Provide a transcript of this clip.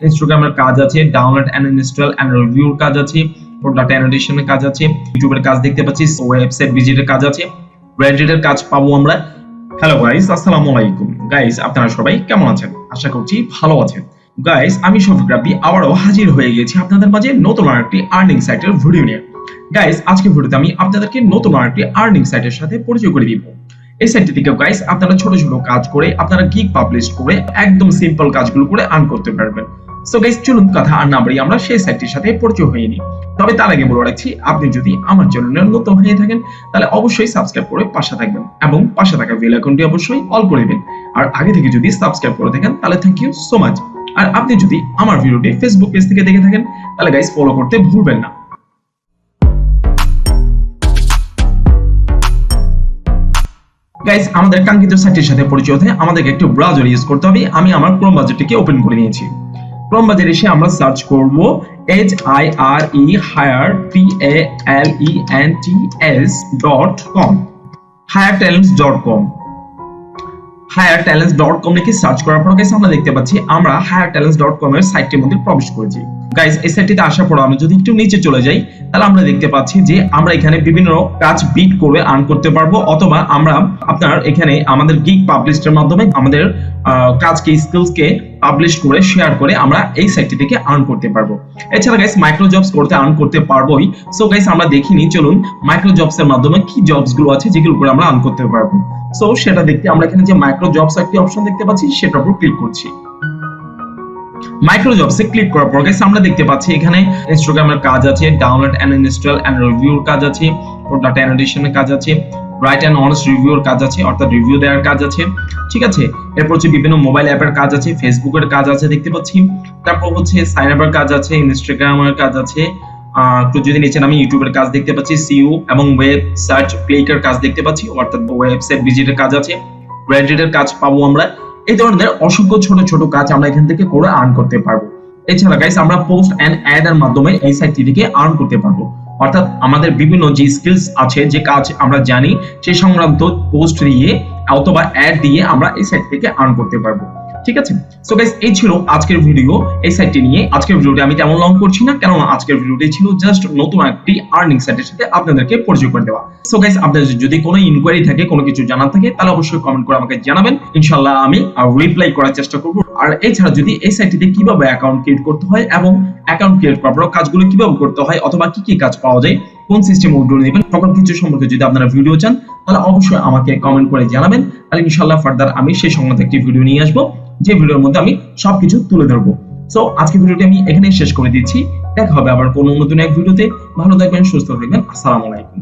ইনস্টাগ্রামের কাজ আছে, ডাউনলোড এন্ড ইনস্টল এন্ড রিভিউর কাজ আছে, প্রোডাক্ট অ্যানোটেশনের কাজ আছে, ইউটিউবের কাজ দেখতে পাচ্ছি, ওয়েবসাইট ভিজিটের কাজ আছে, রেডিটের কাজ পাবো আমরা। হ্যালো গাইস, আসসালামু আলাইকুম। গাইস আপনারা সবাই কেমন আছেন? আশা করছি ভালো আছেন। গাইস আমি শফিক রাব্বি আবারও হাজির হয়ে গেছি আপনাদের মাঝে নতুন আরেকটি আর্নিং সাইটের ভিডিও নিয়ে। গাইস আজকের ভিডিওতে আমি আপনাদেরকে নতুন আরেকটি আর্নিং সাইটের সাথে পরিচয় করে দিব। এই সাইটটি থেকে গাইস আপনারা ছোট ছোট কাজ করে আপনারা গিগ পাবলিশ করে একদম সিম্পল কাজগুলো করে আর্ন করতে পারবেন। সো গাইস চলুন কথা আর না বাড়িয়ে আমরা সেই সাইটটির সাথে পরিচয় হয়ে নিই। তবে তার আগে বলে রাখছি, আপনি যদি আমার চ্যানেলে নতুন হয়ে থাকেন তাহলে অবশ্যই সাবস্ক্রাইব করে পাশে থাকবেন এবং পাশে থাকা বেল আইকনটি অবশ্যই অল করে দিবেন। আর আগে থেকে যদি সাবস্ক্রাইব করে থাকেন তাহলে থ্যাংক ইউ সো মাচ। আর আপনি যদি আমার ভিডিওটি ফেসবুক পেজ থেকে দেখে থাকেন তাহলে গাইস ফলো করতে ভুলবেন না। গাইস আমাদের কাঙ্ক্ষিত সাইটের সাথে পরিচয় হতে আমাদেরকে একটু ব্রাউজার ইউজ করতে হবে। আমি আমার ক্রোম ব্রাউজারটিকে ওপেন করে নিয়েছি। ক্রোম ব্রাউজারে এসে আমরা সার্চ করব hiretalents.com hiretalents.com লিখে সার্চ করার পর গাইস আমরা দেখতে পাচ্ছি আমরা hiretalents.com এর সাইটটির মধ্যে প্রবেশ করেছি। গাইস এই সাইটটিতে আসার পর আমরা যদি একটু নিচে চলে যাই তাহলে আমরা দেখতে পাচ্ছি যে আমরা এখানে বিভিন্ন কাজ বিড করে আর্ন করতে পারবো, অথবা আমরা আপনার এখানে আমাদের গিগ পাবলিশের মাধ্যমে আমাদের কাজকে স্কিলসকে পাবলিশ করে শেয়ার করে আমরা এই সাইটটি থেকে আর্ন করতে পারবো। এছাড়া গাইস মাইক্রো জবস করতে আর্ন করতে পারবোই। সো গাইস আমরা দেখিনি, চলুন মাইক্রো জবস এর মাধ্যমে কি জবস গুলো আছে যেগুলো করে আমরা আর্ন করতে পারবো। সো সেটা দেখতে আমরা এখানে যে মাইক্রো জবস একটি অপশন দেখতে পাচ্ছি সেটার উপর ক্লিক করছি। মাইক্রো জবসে ক্লিক করার পর গাইস আমরা দেখতে পাচ্ছি এখানে ইনস্টাগ্রামের কাজ আছে, ডাউনলোড এন্ড ইনস্টল এন্ড রিভিউর কাজ আছে, প্রোডাক্ট অ্যানোটেশনের কাজ আছে, রাইট এন্ড অনেস্ট রিভিউর কাজ আছে, অর্থাৎ রিভিউ দেওয়ার কাজ আছে, ঠিক আছে। এরপর হচ্ছে বিভিন্ন মোবাইল অ্যাপের কাজ আছে, ফেসবুকের কাজ আছে দেখতে পাচ্ছি, তারপর হচ্ছে সাইন আপের কাজ আছে, ইনস্টাগ্রামের কাজ আছে, একটু যদি নিচে আমি ইউটিউবের কাজ দেখতে পাচ্ছি, সিইও এবং ওয়েব সার্চ ক্লিকের কাজ দেখতে পাচ্ছি, অর্থাৎ ওয়েবসাইট ভিজিটের কাজ আছে, রেডিটের কাজ পাবো আমরা। এই ধরনের অসংখ্য ছোট ছোট কাজ আমরা এখান থেকে করে আর্ন করতে পারবো। এছাড়া গাইস আমরা পোস্ট এন্ড অ্যাড এর মাধ্যমে এই সাইটটি থেকে আর্ন করতে পারবো, অর্থাৎ আমাদের বিভিন্ন যে স্কিলস আছে, যে কাজ আমরা জানি সেই সংক্রান্ত পোস্ট দিয়ে অথবা অ্যাড দিয়ে আমরা এই সাইট থেকে আর্ন করতে পারবো, ঠিক আছে। সো গাইস এই ছিল আজকের ভিডিও এই সাইটটি নিয়ে। আজকের ভিডিওটি আমি তেমন লং করছি না, কারণ আজকের ভিডিওটি ছিল জাস্ট নতুন একটি আর্নিং সাইটের সাথে আপনাদেরকে পরিচয় করে দেওয়া। সো গাইস আপনাদের যদি কোনো ইনকোয়ারি থাকে, কোনো কিছু জানার থাকে তাহলে অবশ্যই কমেন্ট করে আমাকে জানাবেন, ইনশাআল্লাহ আমি রিপ্লাই করার চেষ্টা করব। আর এছাড়া যদি এই সাইটটিতে কিভাবে অ্যাকাউন্ট ক্রিয়েট করতে হয় এবং অ্যাকাউন্ট ক্রিয়েট করার পর কাজগুলো কিভাবে করতে হয় অথবা কি কি কাজ পাওয়া যায়, কোন সিস্টেম উইথড্র নেবেন, সকল কিছু সম্পর্কে যদি আপনারা ভিডিও চান তাহলে অবশ্যই আমাকে কমেন্ট করে জানাবেন। তাহলে ইনশাআল্লাহ ফার্দার আমি সেই সংক্রান্ত একটি ভিডিও নিয়ে আসবো, যে ভিডিওর মধ্যে আমি সবকিছু তুলে ধরবো। সো আজকের ভিডিওটি আমি এখানেই শেষ করে দিচ্ছি। দেখা হবে আবার কোনো নতুন এক ভিডিওতে। ভালো থাকবেন, সুস্থ থাকবেন। আসসালামু আলাইকুম।